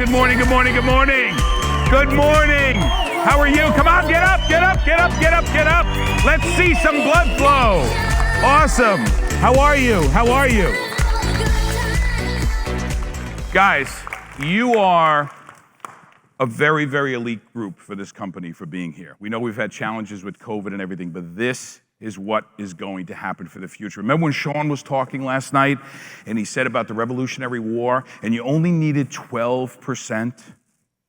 Good morning, good morning, good morning. Good morning. How are you? Come on, get up, get up, get up, get up, get up. Let's see some blood flow. Awesome. How are you? How are you? Guys, you are a very, very elite group for this company for being here. We know we've had challenges with COVID and everything, but this is what is going to happen for the future. Remember when Sean was talking last night and he said about the Revolutionary War and you only needed 12%?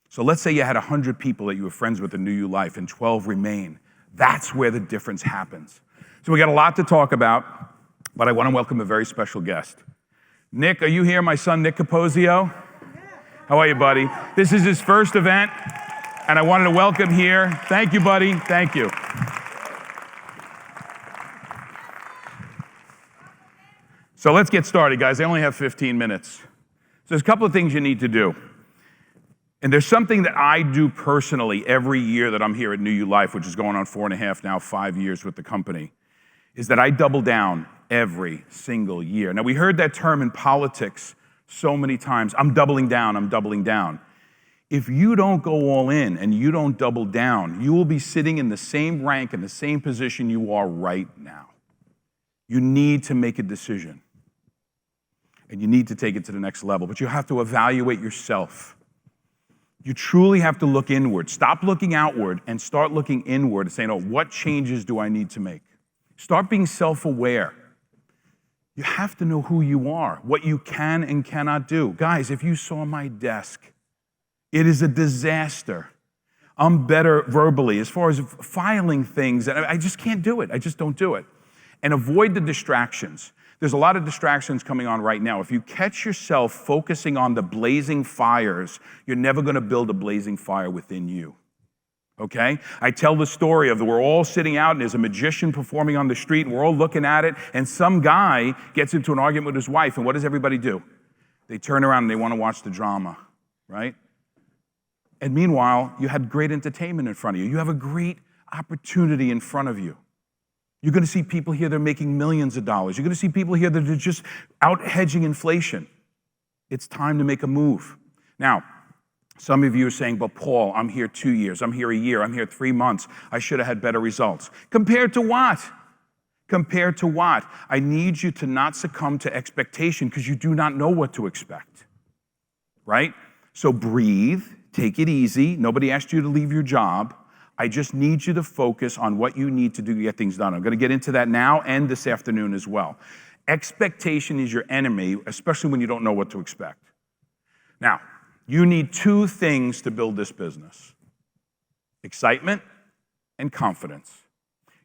So let's say you had 100 people that you were friends with in New You Life and 12 remain. That's where the difference happens. So we got a lot to talk about, but I want to welcome a very special guest. Nick, are you here? My son, Nick Capozio. How are you, buddy? This is his first event, and I wanted to welcome here. Thank you, buddy. Thank you. So let's get started, guys. I only have 15 minutes. So there's a couple of things you need to do. And there's something that I do personally every year that I'm here at New You Life, which is going on 4.5 now, 5 years with the company, is that I double down every single year. Now, we heard that term in politics so many times. I'm doubling down, I'm doubling down. If you don't go all in and you don't double down, you will be sitting in the same rank, in the same position you are right now. You need to make a decision. And you need to take it to the next level. But you have to evaluate yourself. You truly have to look inward. Stop looking outward and start looking inward and saying, oh, what changes do I need to make? Start being self-aware. You have to know who you are, what you can and cannot do. Guys, if you saw my desk, it is a disaster. I'm better verbally as far as filing things, and I just can't do it. I just don't do it. And avoid the distractions. There's a lot of distractions coming on right now. If you catch yourself focusing on the blazing fires, you're never going to build a blazing fire within you. Okay? I tell the story of we're all sitting out and there's a magician performing on the street and we're all looking at it and some guy gets into an argument with his wife and what does everybody do? They turn around and they want to watch the drama, right? And meanwhile, you had great entertainment in front of you. You have a great opportunity in front of you. You're going to see people here that are making millions of dollars. You're going to see people here that are just out hedging inflation. It's time to make a move. Now, some of you are saying, but Paul, I'm here 2 years, I'm here a year, I'm here 3 months. I should have had better results. Compared to what? Compared to what? I need you to not succumb to expectation because you do not know what to expect, right? So breathe, take it easy. Nobody asked you to leave your job. I just need you to focus on what you need to do to get things done. I'm going to get into that now and this afternoon as well. Expectation is your enemy, especially when you don't know what to expect. Now, you need 2 things to build this business: excitement and confidence.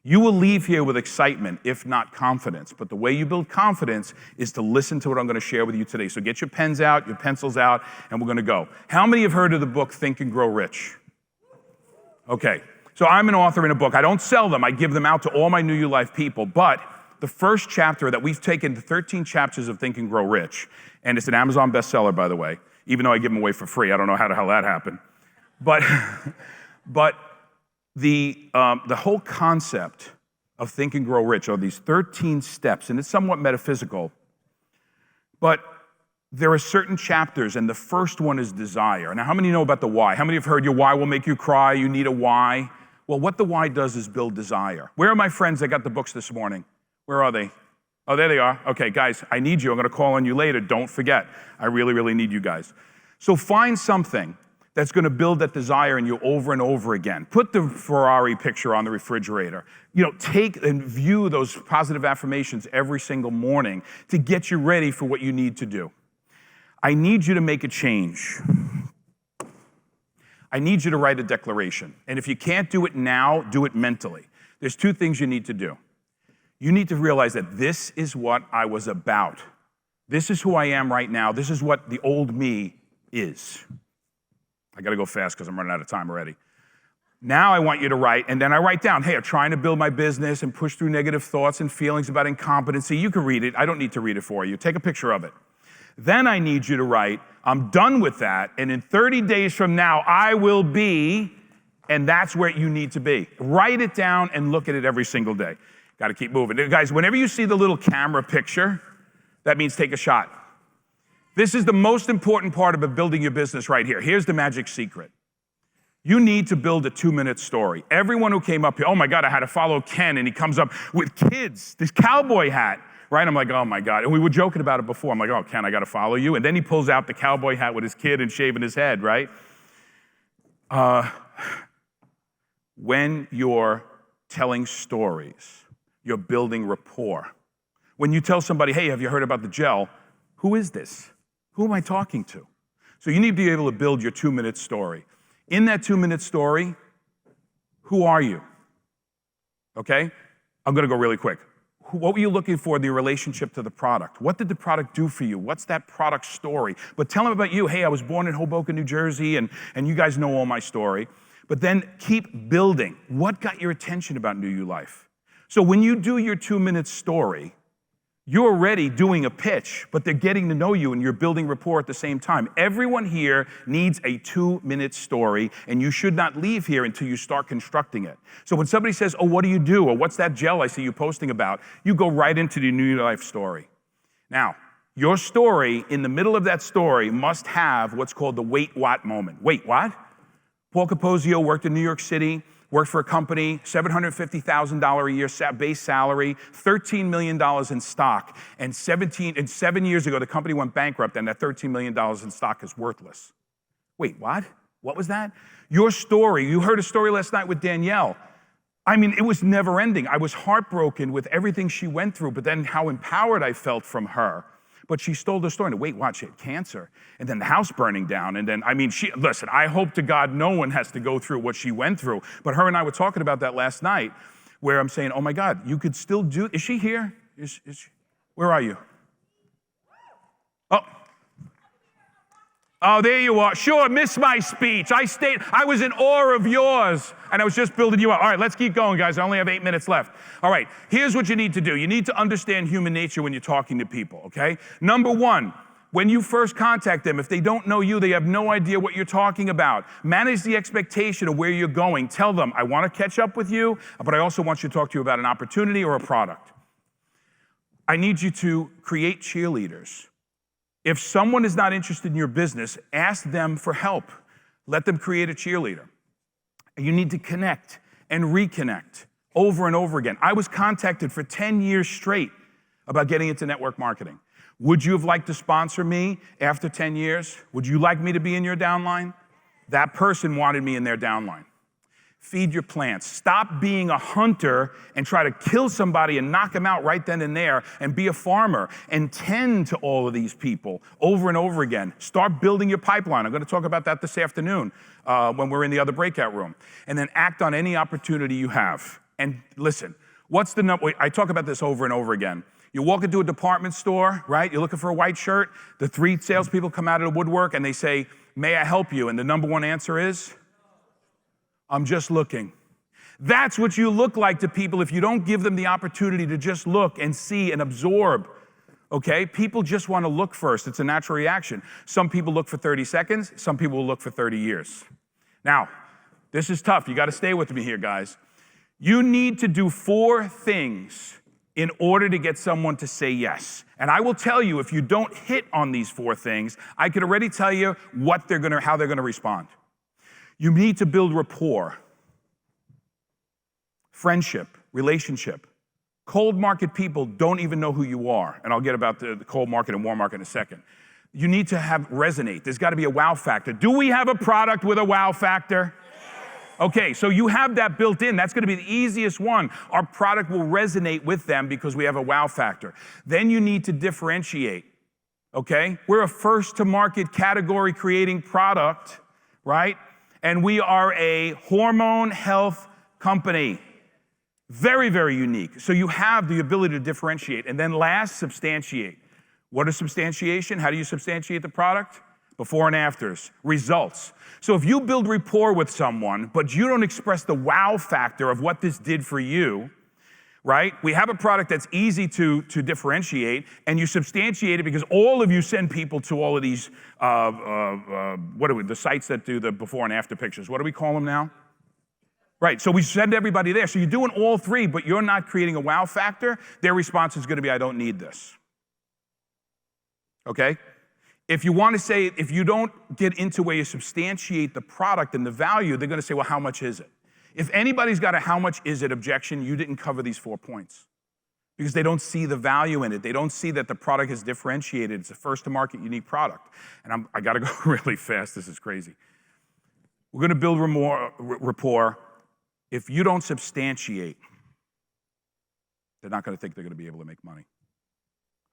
You will leave here with excitement, if not confidence. But the way you build confidence is to listen to what I'm going to share with you today. So get your pens out, your pencils out, and we're going to go. How many have heard of the book Think and Grow Rich? Okay, so I'm an author in a book. I don't sell them. I give them out to all my New You Life people. But the first chapter that we've taken, the 13 chapters of Think and Grow Rich, and it's an Amazon bestseller, by the way, even though I give them away for free. I don't know how the hell that happened. But the whole concept of Think and Grow Rich are these 13 steps, and it's somewhat metaphysical. But there are certain chapters, and the first one is desire. Now, how many know about the why? How many have heard your why will make you cry? You need a why. Well, what the why does is build desire. Where are my friends that got the books this morning? Where are they? Oh, there they are. Okay, guys, I need you. I'm going to call on you later. Don't forget. I really, really need you guys. So find something that's going to build that desire in you over and over again. Put the Ferrari picture on the refrigerator. Take and view those positive affirmations every single morning to get you ready for what you need to do. I need you to make a change. I need you to write a declaration. And if you can't do it now, do it mentally. There's 2 things you need to do. You need to realize that this is what I was about. This is who I am right now. This is what the old me is. I got to go fast because I'm running out of time already. Now I want you to write, and then I write down, hey, I'm trying to build my business and push through negative thoughts and feelings about incompetency. You can read it. I don't need to read it for you. Take a picture of it. Then I need you to write, I'm done with that, and in 30 days from now, I will be, and that's where you need to be. Write it down and look at it every single day. Got to keep moving. Guys, whenever you see the little camera picture, that means take a shot. This is the most important part about building your business right here. Here's the magic secret. You need to build a 2-minute story. Everyone who came up here, oh my God, I had to follow Ken, and he comes up with kids, this cowboy hat, right? I'm like, oh my God. And we were joking about it before. I'm like, oh, Ken, I got to follow you. And then he pulls out the cowboy hat with his kid and shaving his head, right? When you're telling stories, you're building rapport. When you tell somebody, hey, have you heard about the gel? Who is this? Who am I talking to? So you need to be able to build your 2-minute story. In that 2-minute story, who are you? Okay? I'm gonna go really quick. What were you looking for in the relationship to the product? What did the product do for you? What's that product story? But tell them about you. Hey, I was born in Hoboken, New Jersey, and you guys know all my story. But then keep building. What got your attention about New You Life? So when you do your 2-minute story, you're already doing a pitch, but they're getting to know you and you're building rapport at the same time. Everyone here needs a 2-minute story, and you should not leave here until you start constructing it. So when somebody says, oh, what do you do? Or what's that gel I see you posting about? You go right into the New You Life story. Now, your story, in the middle of that story, must have what's called the wait what moment. Wait, what? Paul Capozio worked in New York City, worked for a company, $750,000 a year base salary, $13 million in stock, and 7 years ago, the company went bankrupt, and that $13 million in stock is worthless. Wait, what? What was that? Your story, you heard a story last night with Danielle. I mean, it was never ending. I was heartbroken with everything she went through, but then how empowered I felt from her. But she stole the story. And wait, what? She had cancer. And then the house burning down. And then, I mean, listen, I hope to God no one has to go through what she went through. But her and I were talking about that last night, where I'm saying, oh my God, you could still do, is she here? Is she, where are you? Oh, there you are. Sure, missed my speech. I was in awe of yours, and I was just building you up. All right, let's keep going, guys. I only have 8 minutes left. All right, here's what you need to do. You need to understand human nature when you're talking to people, okay? Number one, when you first contact them, if they don't know you, they have no idea what you're talking about. Manage the expectation of where you're going. Tell them, I want to catch up with you, but I also want you to talk to you about an opportunity or a product. I need you to create cheerleaders. If someone is not interested in your business, ask them for help. Let them create a cheerleader. You need to connect and reconnect over and over again. I was contacted for 10 years straight about getting into network marketing. Would you have liked to sponsor me after 10 years? Would you like me to be in your downline? That person wanted me in their downline. Feed your plants. Stop being a hunter and try to kill somebody and knock them out right then and there, and be a farmer and tend to all of these people over and over again. Start building your pipeline. I'm going to talk about that this afternoon when we're in the other breakout room. And then act on any opportunity you have. And listen, what's the number? I talk about this over and over again. You walk into a department store, right? You're looking for a white shirt. The 3 salespeople come out of the woodwork and they say, may I help you? And the number one answer is, I'm just looking. That's what you look like to people if you don't give them the opportunity to just look and see and absorb, okay? People just want to look first. It's a natural reaction. Some people look for 30 seconds. Some people will look for 30 years. Now, this is tough. You got to stay with me here, guys. You need to do 4 things in order to get someone to say yes. And I will tell you, if you don't hit on these 4 things, I can already tell you how they're going to respond. You need to build rapport, friendship, relationship. Cold market people don't even know who you are. And I'll get about the cold market and warm market in a second. You need to have resonate. There's got to be a wow factor. Do we have a product with a wow factor? Okay, so you have that built in. That's going to be the easiest one. Our product will resonate with them because we have a wow factor. Then you need to differentiate, okay? We're a first-to-market category creating product, right? And we are a hormone health company. Very, very unique. So you have the ability to differentiate. And then last, substantiate. What is substantiation? How do you substantiate the product? Before and afters, results. So if you build rapport with someone, but you don't express the wow factor of what this did for you, right? We have a product that's easy to differentiate, and you substantiate it because all of you send people to all of these, the sites that do the before and after pictures. What do we call them now? Right, so we send everybody there. So you're doing all 3, but you're not creating a wow factor. Their response is going to be, I don't need this. Okay? If you want to say, if you don't get into where you substantiate the product and the value, they're going to say, well, how much is it? If anybody's got a how much is it objection, you didn't cover these 4 points. Because they don't see the value in it. They don't see that the product is differentiated. It's a first-to-market unique product. And I got to go really fast. This is crazy. We're going to build rapport. If you don't substantiate, they're not going to think they're going to be able to make money.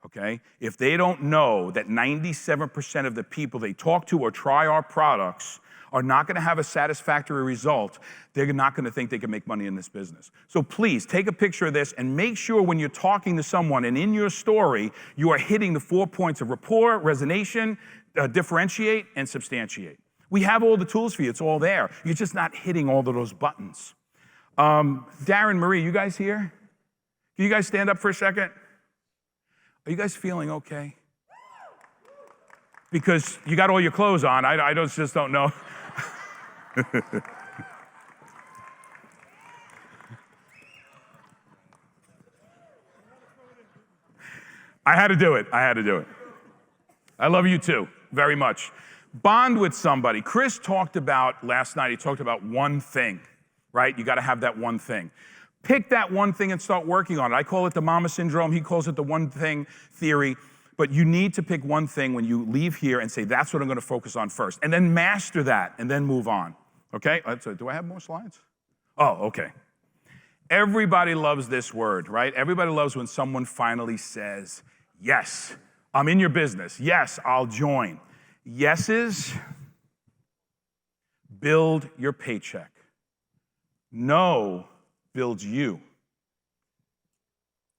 Okay? If they don't know that 97% of the people they talk to or try our products are not going to have a satisfactory result, they're not going to think they can make money in this business. So please, take a picture of this and make sure when you're talking to someone and in your story, you are hitting the 4 points of rapport, resonation, differentiate, and substantiate. We have all the tools for you. It's all there. You're just not hitting all of those buttons. Darren, Marie, you guys here? Can you guys stand up for a second? Are you guys feeling okay? Because you got all your clothes on. I just don't know. I had to do it. I love you too, very much. Bond with somebody. Chris talked about last night, he talked about one thing, right? You got to have that one thing. Pick that one thing and start working on it. I call it the mama syndrome. He calls it the one thing theory. But you need to pick one thing when you leave here and say, that's what I'm going to focus on first. And then master that and then move on. Okay? Do I have more slides? Oh, okay. Everybody loves this word, right? Everybody loves when someone finally says, yes, I'm in your business. Yes, I'll join. Yeses build your paycheck. No builds you.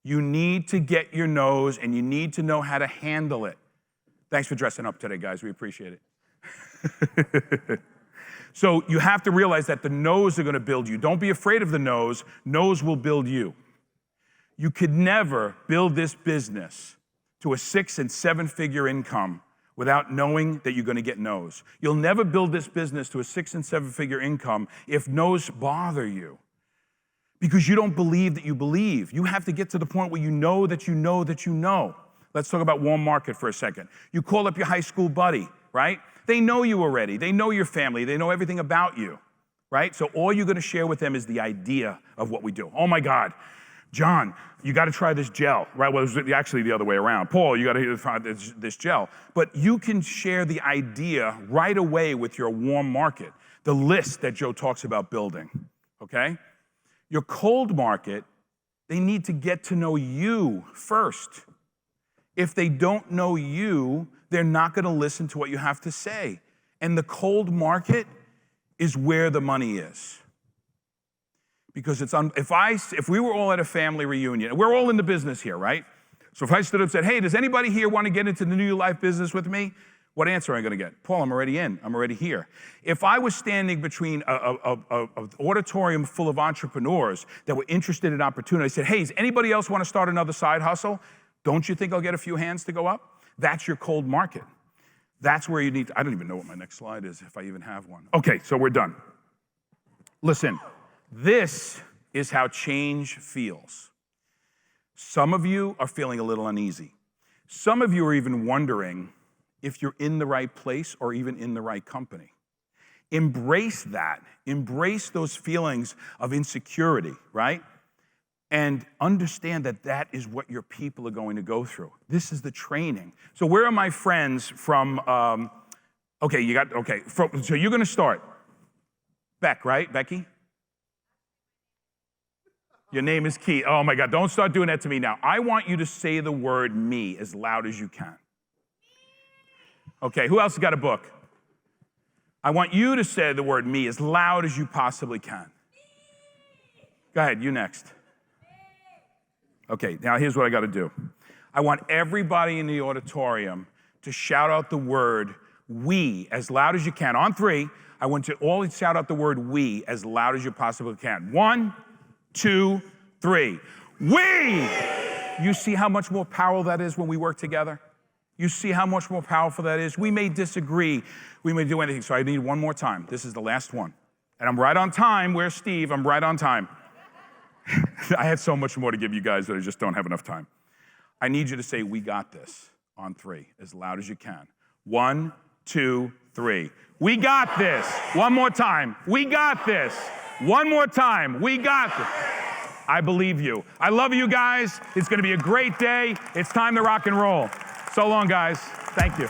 You need to get your no's, and you need to know how to handle it. Thanks for dressing up today, guys. We appreciate it. So you have to realize that the no's are going to build you. Don't be afraid of the no's. No's will build you. You could never build this business to a 6- and 7-figure income without knowing that you're going to get no's. You'll never build this business to a 6- and 7-figure income if no's bother you. Because you don't believe that you believe. You have to get to the point where you know that you know that you know. Let's talk about warm market for a second. You call up your high school buddy, right? They know you already. They know your family. They know everything about you, right? So all you're going to share with them is the idea of what we do. Oh my God, John, you got to try this gel, right? Well, it was actually the other way around. Paul, you got to try this gel. But you can share the idea right away with your warm market, the list that Joe talks about building, okay? Your cold market, they need to get to know you first. If they don't know you, they're not going to listen to what you have to say. And the cold market is where the money is. Because if we were all at a family reunion, we're all in the business here, right? So if I stood up and said, hey, does anybody here want to get into the New Life business with me? What answer am I going to get? Paul, I'm already in. I'm already here. If I was standing between an auditorium full of entrepreneurs that were interested in opportunity, I said, hey, does anybody else want to start another side hustle? Don't you think I'll get a few hands to go up? That's your cold market. That's where you need to, I don't even know what my next slide is, if I even have one. Okay, so we're done. Listen, this is how change feels. Some of you are feeling a little uneasy. Some of you are even wondering if you're in the right place or even in the right company. Embrace that. Embrace those feelings of insecurity, right? And understand that that is what your people are going to go through. This is the training. So where are my friends from? So you're going to start. Beck, right? Becky? Your name is Keith. Oh my God, don't start doing that to me now. I want you to say the word me as loud as you can. Okay, who else has got a book? I want you to say the word me as loud as you possibly can. Go ahead, you next. Okay, now here's what I got to do. I want everybody in the auditorium to shout out the word we as loud as you can. On 3, I want you to all shout out the word we as loud as you possibly can. 1, 2, 3. We! You see how much more powerful that is when we work together? You see how much more powerful that is? We may disagree. We may do anything. So I need one more time. This is the last one. And I'm right on time. Where's Steve? I'm right on time. I had so much more to give you guys that I just don't have enough time. I need you to say, we got this, on 3, as loud as you can. 1, 2, 3. We got this. One more time. We got this. One more time. We got this. I believe you. I love you guys. It's going to be a great day. It's time to rock and roll. So long, guys. Thank you.